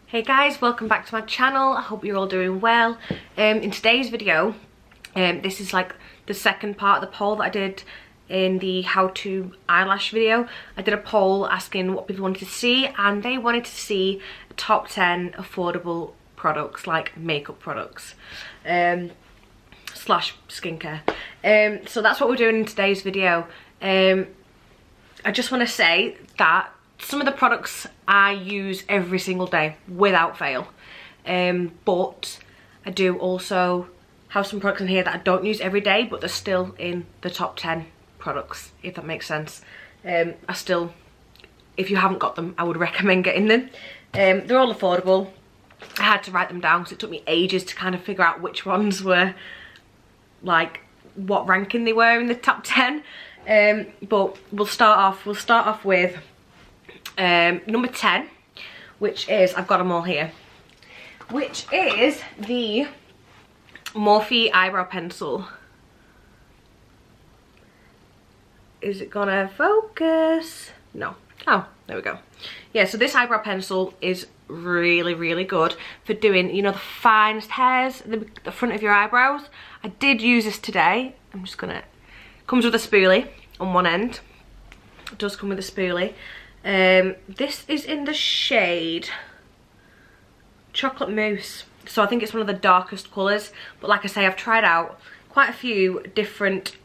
Hey guys, welcome back to my channel. I hope you're all doing well. In today's video, this is like the second part of the poll that I did in the how to eyelash video. I did a poll asking what people wanted to see, and they wanted to see top 10 affordable products, like makeup products slash skincare. So that's what we're doing in today's video. I just want to say that some of the products I use every single day without fail, but I do also have some products in here that I don't use every day, but they're still in the top 10 products, if that makes sense. I still, if you haven't got them, I would recommend getting them. They're all affordable. I had to write them down because it took me ages to kind of figure out which ones were, like, what ranking they were in the top 10. But we'll start off with number 10, which is, I've got them all here, which is the Morphe eyebrow pencil. Is it gonna focus? No. Oh, there we go. Yeah, so this eyebrow pencil is really good for doing, you know, the finest hairs, the front of your eyebrows. I did use this today. I'm just gonna, comes with a spoolie on one end. It does come with a spoolie. This is in the shade Chocolate Mousse, so I think it's one of the darkest colours, but like I say, I've tried out quite a few different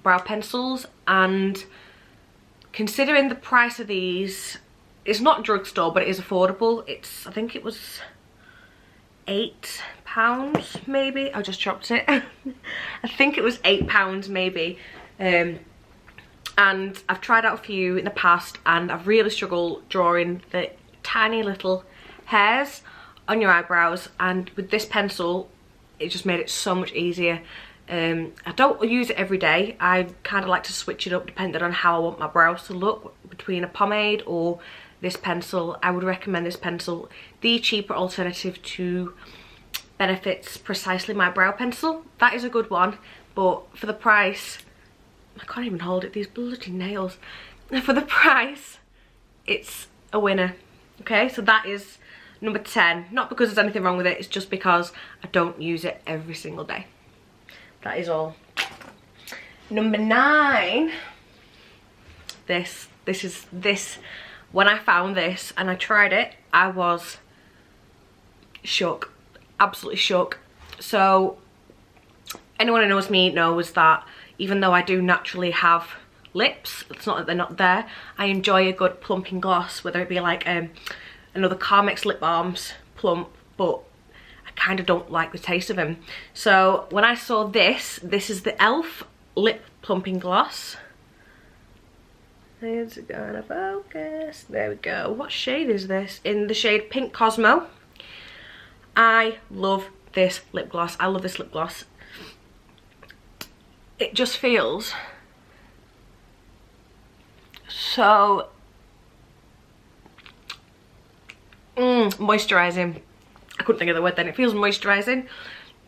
brow pencils, and considering the price of these, it's not drugstore, but it is affordable. It's, I think it was £8 maybe. I just chopped it. I think it was £8 maybe. And I've tried out a few in the past, and I've really struggled drawing the tiny little hairs on your eyebrows, and with this pencil it just made it so much easier. I don't use it every day. I kind of like to switch it up depending on how I want my brows to look, between a pomade or this pencil. I would recommend this pencil, the cheaper alternative to Benefit's Precisely My Brow Pencil. That is a good one, but for the price, I can't even hold it, these bloody nails. For the price, it's a winner. Okay, so that is number 10. Not because there's anything wrong with it, it's just because I don't use it every single day. That is all. Number 9. This, when I found this and I tried it, I was shook, absolutely shook. So anyone who knows me knows that even though I do naturally have lips, it's not that they're not there, I enjoy a good plumping gloss, whether it be like another Carmex lip balms plump, but I kind of don't like the taste of them. So when I saw this is the E.L.F Lip Plumping Gloss. Is it gonna focus? There we go. What shade is this? In the shade Pink Cosmo. I love this lip gloss. I love this lip gloss. It just feels so moisturising. I couldn't think of the word then. It feels moisturising.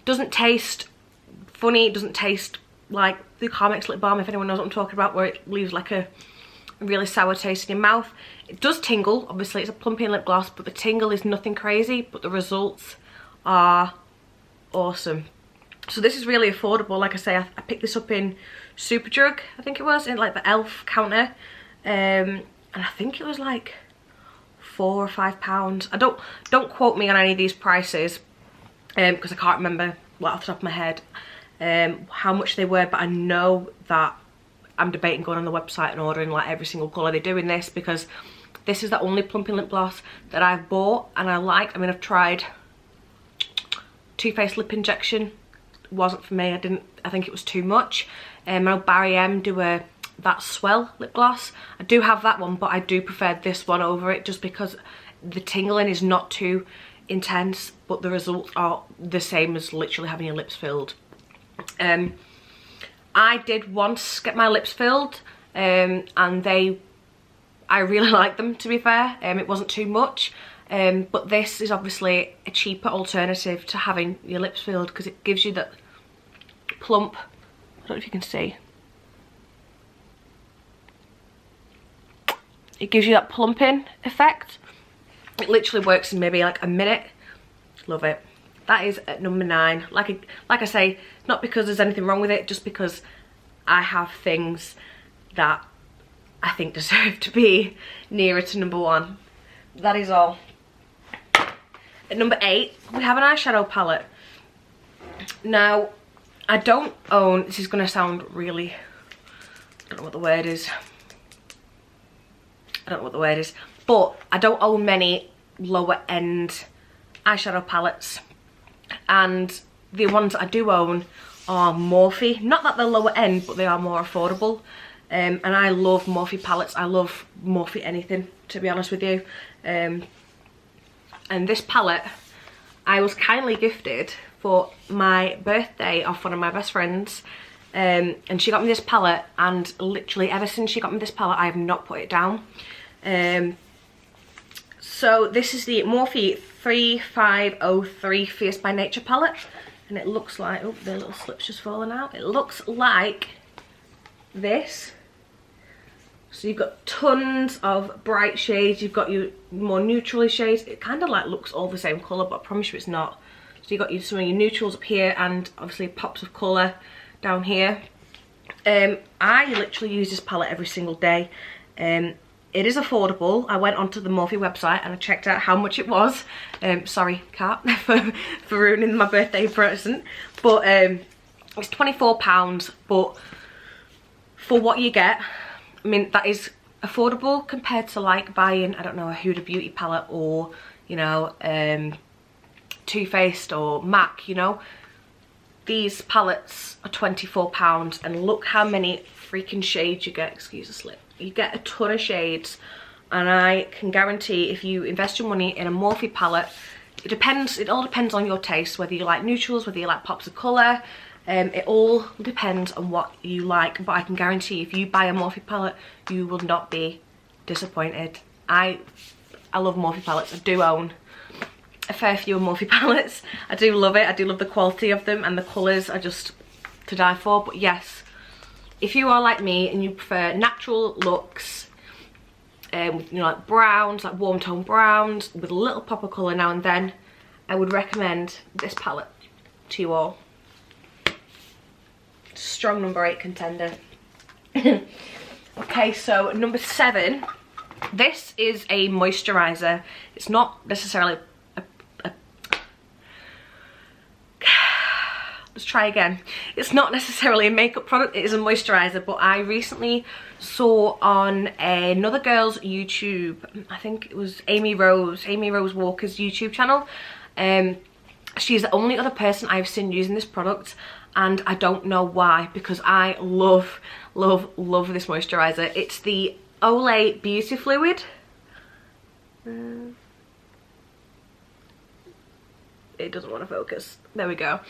Doesn't taste funny. It doesn't taste like the Carmex lip balm, if anyone knows what I'm talking about, where it leaves like a really sour taste in your mouth. It does tingle. Obviously it's a plumping lip gloss, but the tingle is nothing crazy, but the results are awesome. So this is really affordable. Like I say, I picked this up in Superdrug, I think it was, in like the E.L.F counter, and I think it was like £4 or £5. I don't quote me on any of these prices, because I can't remember off the top of my head how much they were, but I know that I'm debating going on the website and ordering like every single colour they do in this, because this is the only plumping lip gloss that I've bought and I like. I mean, I've tried Too Faced Lip Injection. Wasn't for me. I think it was too much. I know Barry M do that Swell lip gloss. I do have that one, but I do prefer this one over it, just because the tingling is not too intense, but the results are the same as literally having your lips filled. I did once get my lips filled, and I really like them, to be fair. It wasn't too much. But this is obviously a cheaper alternative to having your lips filled, because it gives you that plump, I don't know if you can see, it gives you that plumping effect, It literally works in maybe like a minute. Love it. That is at number 9. Like I say, not because there's anything wrong with it, just because I have things that I think deserve to be nearer to number 1. That is all. At number 8, we have an eyeshadow palette. Now, I don't own, this is going to sound really, I don't know what the word is. But I don't own many lower end eyeshadow palettes. And the ones I do own are Morphe. Not that they're lower end, but they are more affordable. And I love Morphe palettes. I love Morphe anything, to be honest with you. And this palette I was kindly gifted for my birthday off one of my best friends. And she got me this palette, and literally ever since she got me this palette I have not put it down. So this is the Morphe 3503 Fierce by Nature palette, and it looks like, oh, the little slip's just fallen out. It looks like this. So you've got tons of bright shades, you've got your more neutral shades. It kind of like looks all the same colour, but I promise you it's not. So you've got some of your neutrals up here, and obviously pops of colour down here. I literally use this palette every single day. It is affordable. I went onto the Morphe website and I checked out how much it was. Sorry, Kat, for ruining my birthday present. But it's £24, but for what you get, I mean, that is affordable compared to like buying, I don't know, a Huda Beauty palette, or, you know, Too Faced or MAC, you know. These palettes are £24, and look how many freaking shades you get. Excuse the slip. You get a ton of shades, and I can guarantee if you invest your money in a Morphe palette, it all depends on your taste, whether you like neutrals, whether you like pops of colour. It all depends on what you like, but I can guarantee if you buy a Morphe palette, you will not be disappointed. I love Morphe palettes. I do own a fair few Morphe palettes. I do love it. I do love the quality of them, and the colours are just to die for. But yes, if you are like me and you prefer natural looks, with, you know, like browns, like warm tone browns with a little pop of colour now and then, I would recommend this palette to you all. Strong number 8 contender. Okay, so number 7, this is a moisturizer. It's not necessarily let's try again. It's not necessarily a makeup product, it is a moisturizer, but I recently saw on another girl's YouTube, I think it was Amy Rose Walker's YouTube channel. She's the only other person I've seen using this product, and I don't know why, because I love this moisturizer. It's the Olay Beauty Fluid. It doesn't want to focus. There we go.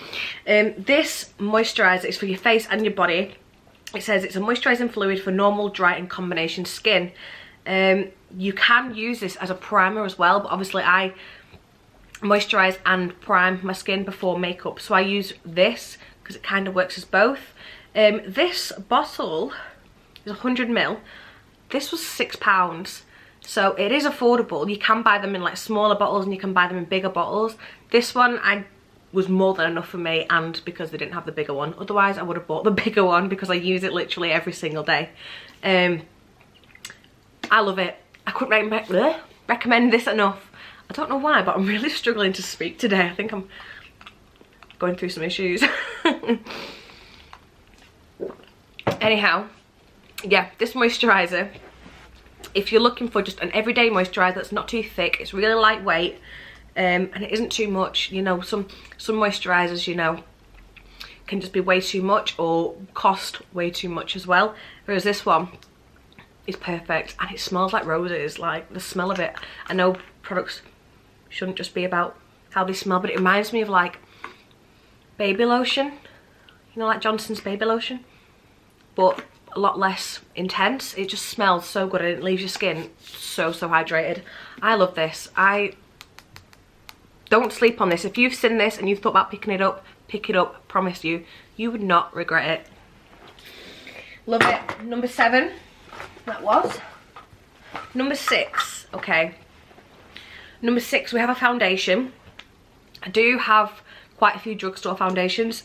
This moisturizer is for your face and your body. It says it's a moisturizing fluid for normal, dry and combination skin. You can use this as a primer as well, but obviously I moisturize and prime my skin before makeup, so I use this because it kind of works as both. This bottle is 100ml. This was £6. So it is affordable. You can buy them in like smaller bottles and you can buy them in bigger bottles. This one was more than enough for me, and because they didn't have the bigger one. Otherwise I would have bought the bigger one because I use it literally every single day. I love it. I couldn't recommend this enough. I don't know why, but I'm really struggling to speak today. I think I'm going through some issues. Anyhow, yeah, this moisturizer, if you're looking for just an everyday moisturizer that's not too thick, it's really lightweight, and it isn't too much. You know, some moisturizers, you know, can just be way too much or cost way too much as well, whereas this one is perfect, and it smells like roses. Like, the smell of it, I know products shouldn't just be about how they smell, but it reminds me of like baby lotion, you know, like Johnson's baby lotion, but a lot less intense. It just smells so good and it leaves your skin so hydrated. I love this. I don't sleep on this. If you've seen this and you've thought about picking it up, pick it up. Promise you, you would not regret it. Love it. Number 7, that was. Number 6, okay. Number 6, we have a foundation. I do have quite a few drugstore foundations.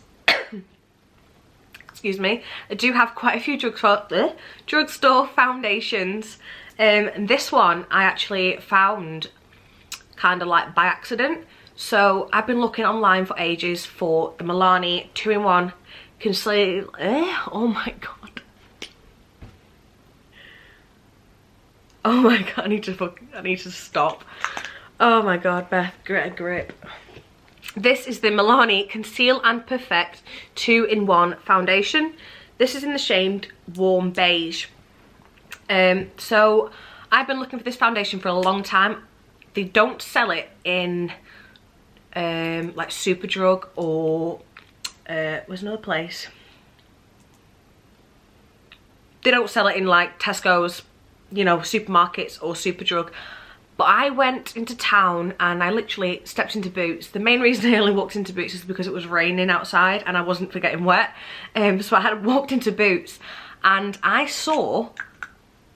Excuse me. I do have quite a few drugstore foundations. And this one I actually found kind of like by accident. So I've been looking online for ages for the Milani 2-in-1 conceal. Oh my god. Oh my god, I need to stop. Oh my god, Beth, get a grip. This is the Milani Conceal and Perfect 2-in-1 foundation. This is in the shade Warm Beige. So I've been looking for this foundation for a long time. They don't sell it in like Superdrug or where's another place? They don't sell it in like Tesco's, you know, supermarkets or Superdrug. But I went into town and I literally stepped into Boots. The main reason I only walked into Boots is because it was raining outside and I wasn't for getting wet. So I had walked into Boots and I saw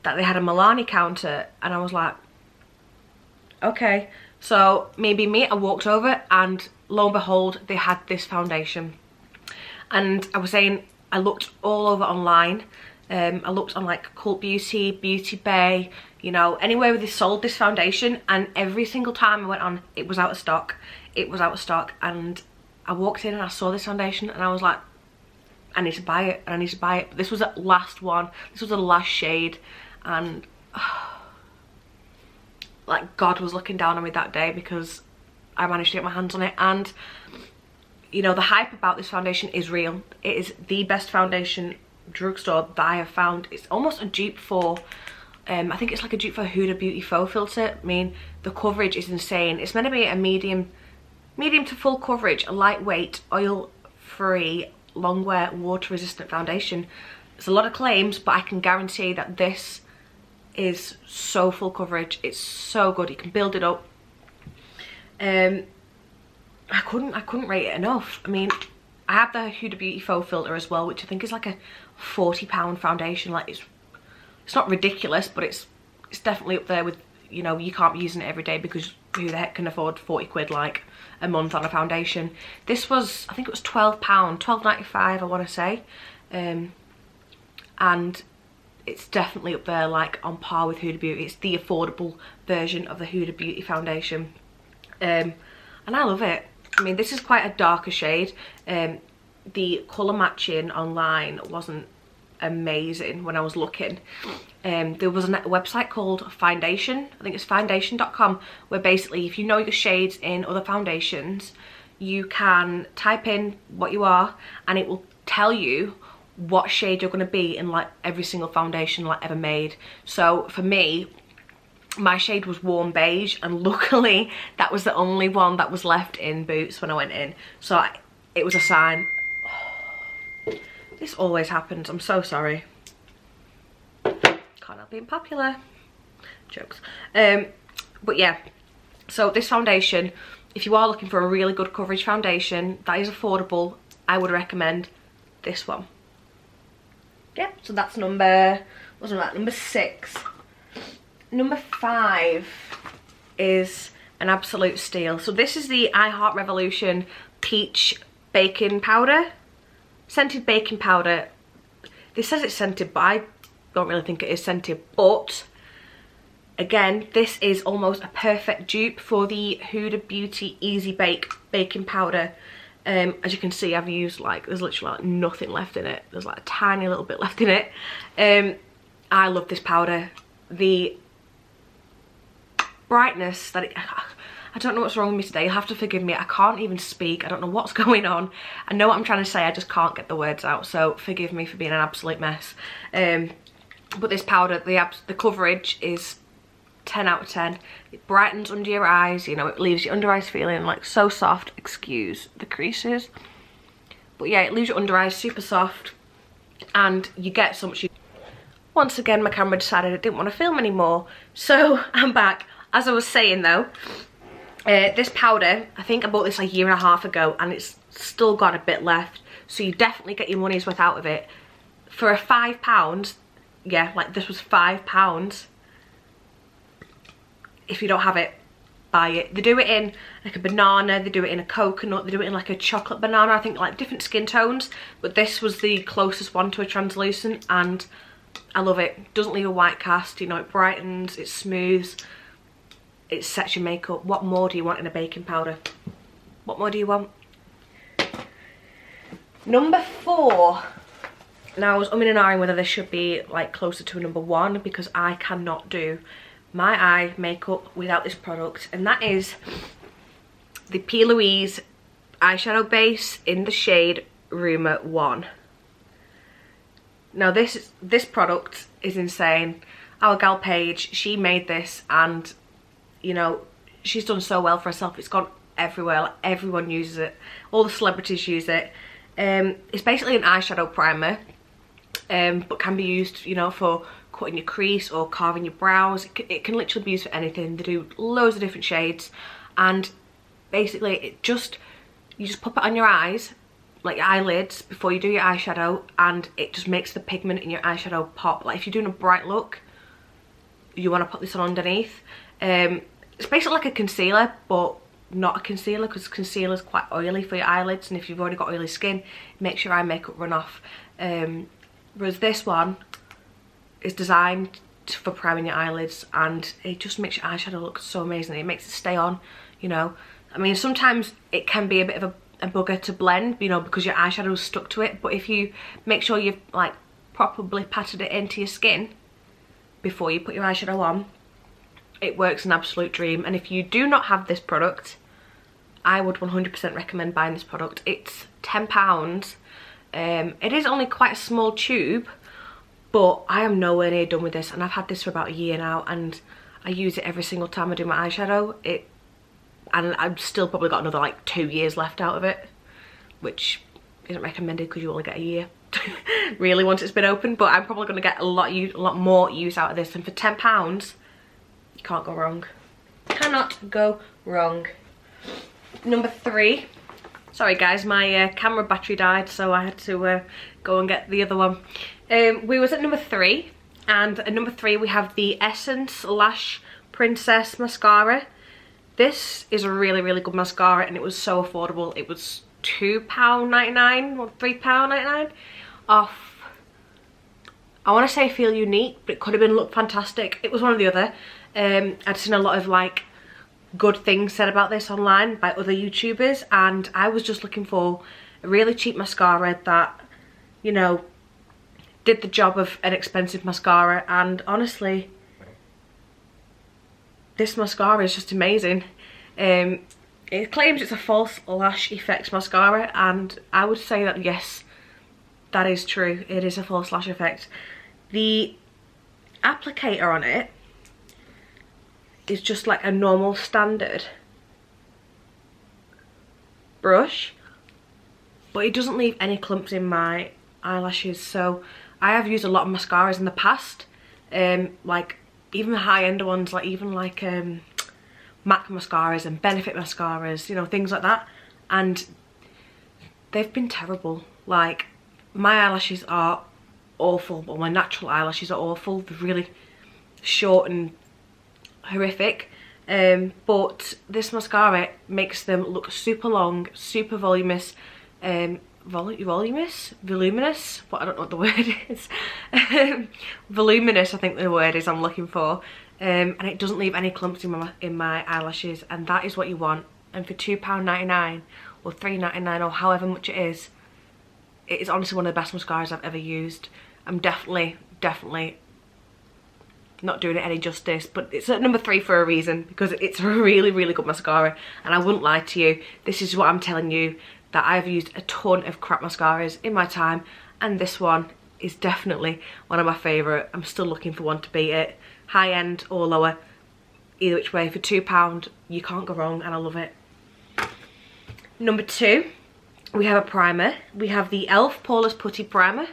that they had a Milani counter and I was like, okay. So maybe I walked over and lo and behold, they had this foundation. And I was saying, I looked all over online. I looked on like Cult Beauty, Beauty Bay, you know, anywhere where they sold this foundation, and every single time I went on, it was out of stock. It was out of stock, and I walked in and I saw this foundation and I was like, I need to buy it, and I need to buy it. But this was the last one. This was the last shade, and like God was looking down on me that day because I managed to get my hands on it. And you know, the hype about this foundation is real. It is the best foundation drugstore that I have found. It's almost a dupe for I think it's like a dupe for Huda Beauty Faux Filter. I mean, the coverage is insane. It's meant to be a medium to full coverage, a lightweight, oil-free, long-wear, water-resistant foundation. There's a lot of claims, but I can guarantee that this is so full coverage. It's so good. You can build it up. I couldn't rate it enough. I mean, I have the Huda Beauty Faux Filter as well, which I think is like a £40 foundation. Like, it's not ridiculous, but it's definitely up there with, you know, you can't be using it every day because who the heck can afford 40 quid like a month on a foundation. This was, I think it was £12, £12.95 I want to say. And it's definitely up there like on par with Huda Beauty. It's the affordable version of the Huda Beauty foundation. And I love it. I mean, this is quite a darker shade. The colour matching online wasn't amazing when I was looking. There was a website called Foundation, I think it's foundation.com, where basically if you know your shades in other foundations, you can type in what you are and it will tell you what shade you're going to be in like every single foundation like ever made. So for me, my shade was Warm Beige, and luckily that was the only one that was left in Boots when I went in. So it was a sign. This always happens. I'm so sorry. Can't help being popular. Jokes. But yeah, so this foundation, if you are looking for a really good coverage foundation that is affordable, I would recommend this one. Yeah, so that's number, wasn't that number 6. Number 5 is an absolute steal. So this is the I Heart Revolution Peach Baking Powder. Scented baking powder. This says it's scented, but I don't really think it is scented. But again, this is almost a perfect dupe for the Huda Beauty Easy Bake baking powder. As you can see, I've used like, there's literally like nothing left in it. There's like a tiny little bit left in it. I love this powder. The brightness that it, I don't know what's wrong with me today. You'll have to forgive me. I can't even speak. I don't know what's going on. I know what I'm trying to say. I just can't get the words out. So forgive me for being an absolute mess. But this powder, the coverage is 10 out of 10. It brightens under your eyes. You know, it leaves your under eyes feeling like so soft. Excuse the creases. But yeah, it leaves your under eyes super soft. And you get so much. Once again, my camera decided it didn't want to film anymore. So I'm back. As I was saying though, this powder, I think I bought this like a year and a half ago and it's still got a bit left. So you definitely get your money's worth out of it. For a £5, yeah, like this was £5. If you don't have it, buy it. They do it in like a banana, they do it in a coconut, they do it in like a chocolate banana, I think, like different skin tones, but this was the closest one to a translucent and I love it. Doesn't leave a white cast, you know, it brightens, it smooths, it sets your makeup. What more do you want in a baking powder? What more do you want? Number 4. Now I was umming and ahhing whether this should be like closer to a number 1 because I cannot do my eye makeup without this product, and that is the PLouise eyeshadow base in the shade Rumour 1. Now this product is insane. Our gal Paige, she made this and, you know, she's done so well for herself. It's gone everywhere, like everyone uses it. All the celebrities use it. It's basically an eyeshadow primer, but can be used, you know, for cutting your crease or carving your brows. It can literally be used for anything. They do loads of different shades, and basically you just pop it on your eyes, like your eyelids, before you do your eyeshadow, and it just makes the pigment in your eyeshadow pop. Like if you're doing a bright look, you want to put this on underneath. It's basically like a concealer, but not a concealer, because concealer is quite oily for your eyelids, and if you've already got oily skin, it makes your eye makeup run off. Whereas this one is designed for priming your eyelids, and it just makes your eyeshadow look so amazing. It makes it stay on, you know. I mean, sometimes it can be a bit of a bugger to blend, you know, because your eyeshadow's stuck to it, but if you make sure you've like properly patted it into your skin before you put your eyeshadow on, it works an absolute dream. And if you do not have this product, I would 100% recommend buying this product. It's £10. It is only quite a small tube, but I am nowhere near done with this, and I've had this for about a year now, and I use it every single time I do my eyeshadow. And I've still probably got another like 2 years left out of it, which isn't recommended because you only get a year really once it's been open, but I'm probably going to get a lot more use out of this, and for £10 you can't go wrong. Cannot go wrong. Number 3. Sorry guys, my camera battery died, so I had to go and get the other one. We was at number 3, and at number 3 we have the Essence Lash Princess Mascara. This is a really, really good mascara, and it was so affordable. It was £2.99 or £3.99 off. I want to say Feel Unique, but it could have been Look Fantastic. It was one or the other. I'd seen a lot of like good things said about this online by other YouTubers, and I was just looking for a really cheap mascara that, you know, did the job of an expensive mascara. And honestly, this mascara is just amazing. It claims it's a false lash effect mascara, and I would say that yes, that is true. It is a false lash effect. The applicator on it is just like a normal standard brush, but it doesn't leave any clumps in my eyelashes. So I have used a lot of mascaras in the past, like even the high-end ones, like even like MAC mascaras and Benefit mascaras, you know, things like that, and they've been terrible. Like my eyelashes are awful, but my natural eyelashes are awful. They're really short and horrific, but this mascara makes them look super long, super voluminous, voluminous, what, I don't know what the word is. Voluminous, I think the word is I'm looking for, and it doesn't leave any clumps in my eyelashes, and that is what you want. And for £2.99 or £3.99 or however much it is honestly one of the best mascaras I've ever used. I'm definitely not doing it any justice, but it's at number 3 for a reason, because it's a really, really good mascara. And I wouldn't lie to you, this is what I'm telling you, that I've used a ton of crap mascaras in my time, and this one is definitely one of my favourite. I'm still looking for one to beat it, high end or lower, either which way. For £2 you can't go wrong, and I love it. Number 2, we have a primer. We have the E.L.F Poreless Putty Primer.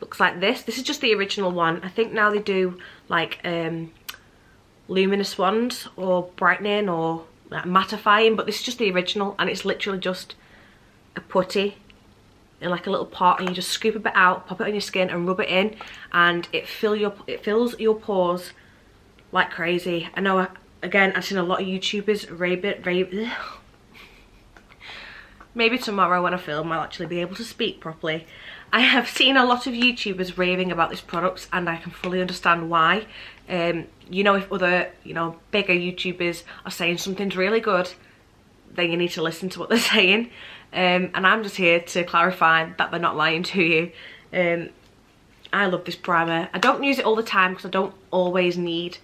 Looks like this. This is just the original one. I think now they do like luminous ones or brightening or like mattifying, but this is just the original, and it's literally just a putty in like a little pot, and you just scoop a bit out, pop it on your skin and rub it in, and it fills your pores like crazy. I know again, I've seen a lot of YouTubers maybe tomorrow when I film I'll actually be able to speak properly. I have seen a lot of YouTubers raving about this product, and I can fully understand why. You know, if other, you know, bigger YouTubers are saying something's really good, then you need to listen to what they're saying. And I'm just here to clarify that they're not lying to you. I love this primer. I don't use it all the time because I don't always need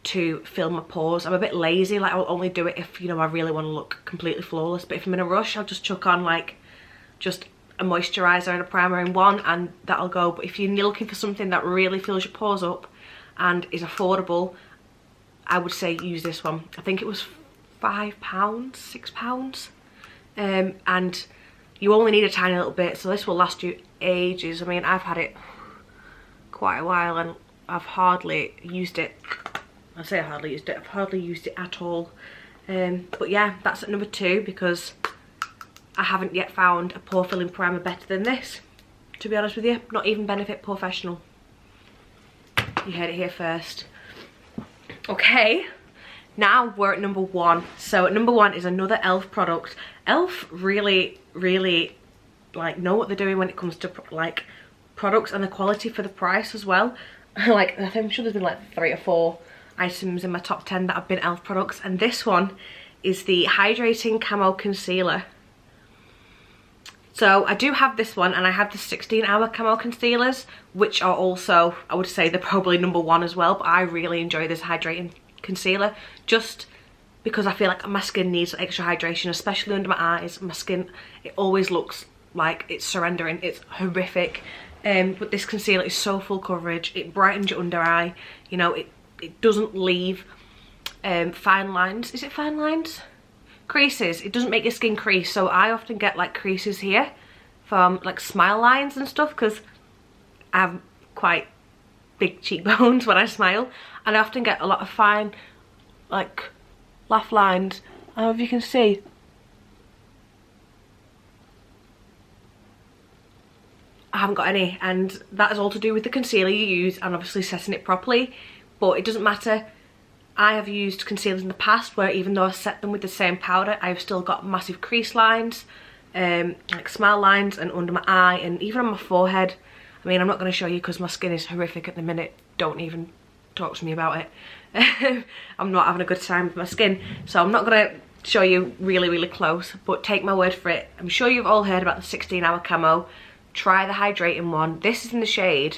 to fill my pores. I'm a bit lazy, like I'll only do it if, you know, I really want to look completely flawless. But if I'm in a rush, I'll just chuck on like just a moisturizer and a primer in one, and that'll go. But if you're looking for something that really fills your pores up and is affordable, I would say use this one. I think it was £5, £6, and you only need a tiny little bit, so this will last you ages. I mean, I've had it quite a while and I've hardly used it. I say I hardly used it, I've hardly used it at all. But yeah, that's at number 2 because I haven't yet found a pore filling primer better than this, to be honest with you. Not even Benefit Professional. You heard it here first. Okay, now we're at number 1. So at number 1 is another E.L.F product. E.L.F really like know what they're doing when it comes to like products and the quality for the price as well. Like I'm sure there's been like 3 or 4 items in my top 10 that have been E.L.F products, and this one is the Hydrating Camo Concealer. So I do have this one, and I have the 16-hour camo concealers, which are also, I would say they're probably number 1 as well, but I really enjoy this hydrating concealer just because I feel like my skin needs extra hydration, especially under my eyes. My skin, it always looks like it's surrendering. It's horrific. But this concealer is so full coverage. It brightens your under eye. You know, it doesn't leave fine lines. Is it fine lines? Creases. It doesn't make your skin crease. So I often get like creases here from like smile lines and stuff because I have quite big cheekbones when I smile, and I often get a lot of fine like laugh lines. I don't know if you can see. I haven't got any, and that is all to do with the concealer you use and obviously setting it properly. But it doesn't matter. I have used concealers in the past where even though I set them with the same powder, I've still got massive crease lines, like smile lines, and under my eye, and even on my forehead. I mean, I'm not going to show you because my skin is horrific at the minute. Don't even talk to me about it. I'm not having a good time with my skin, so I'm not going to show you really close, but take my word for it. I'm sure you've all heard about the 16-hour camo. Try the hydrating one. This is in the shade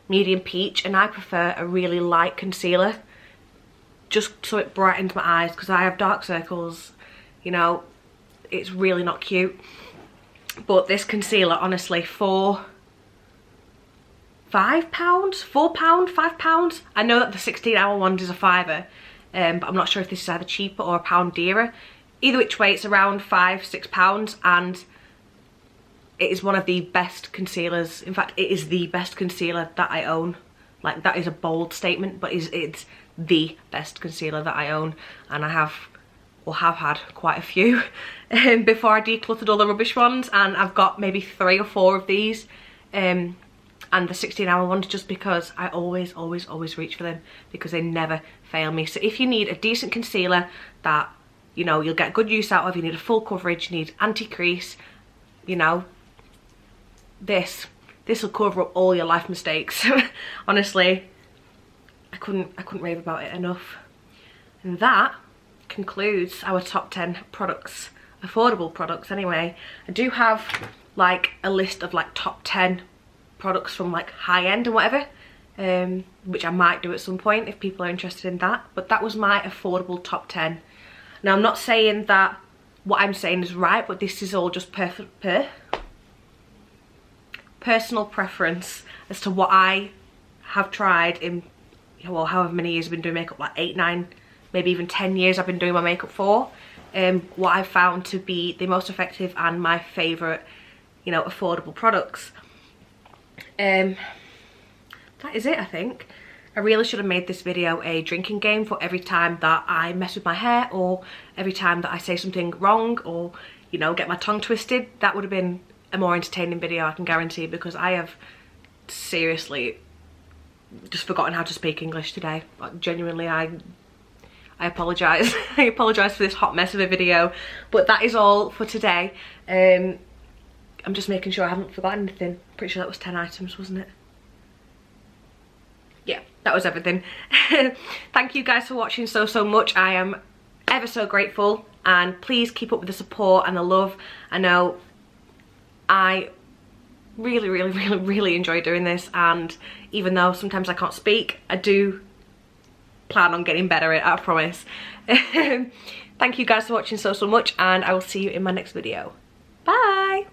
medium peach, and I prefer a really light concealer just so it brightens my eyes because I have dark circles, you know. It's really not cute. But this concealer, honestly, for £5, £4, £5. I know that the 16-hour ones is a £5, but I'm not sure if this is either cheaper or a pound dearer. Either which way, it's around £5, £6, and it is one of the best concealers. In fact, it is the best concealer that I own. Like, that is a bold statement, but it's the best concealer that I own, and I have had quite a few before I decluttered all the rubbish ones, and I've got maybe 3 or 4 of these, and the 16-hour ones, just because I always reach for them because they never fail me. So if you need a decent concealer that, you know, you'll get good use out of, you need a full coverage, you need anti-crease, you know, this will cover up all your life mistakes. Honestly, I couldn't rave about it enough. And that concludes our top 10 products, affordable products anyway. I do have like a list of like top 10 products from like high end and whatever, which I might do at some point if people are interested in that, but that was my affordable top 10. Now, I'm not saying that what I'm saying is right, but this is all just personal preference as to what I have tried in, well, however many years I've been doing makeup, like 8, 9, maybe even 10 years I've been doing my makeup for. What I've found to be the most effective and my favourite, you know, affordable products. That is it, I think. I really should have made this video a drinking game for every time that I mess with my hair, or every time that I say something wrong, or, you know, get my tongue twisted. That would have been a more entertaining video, I can guarantee, because I have seriously just forgotten how to speak English today. Like, genuinely, I I apologise. I apologise for this hot mess of a video, but that is all for today. I'm just making sure I haven't forgotten anything. Pretty sure that was 10 items, wasn't it? Yeah, that was everything. Thank you guys for watching so much. I am ever so grateful, and please keep up with the support and the love. I know I really enjoy doing this, and even though sometimes I can't speak, I do plan on getting better at it, I promise. Thank you guys for watching so much, and I will see you in my next video. Bye!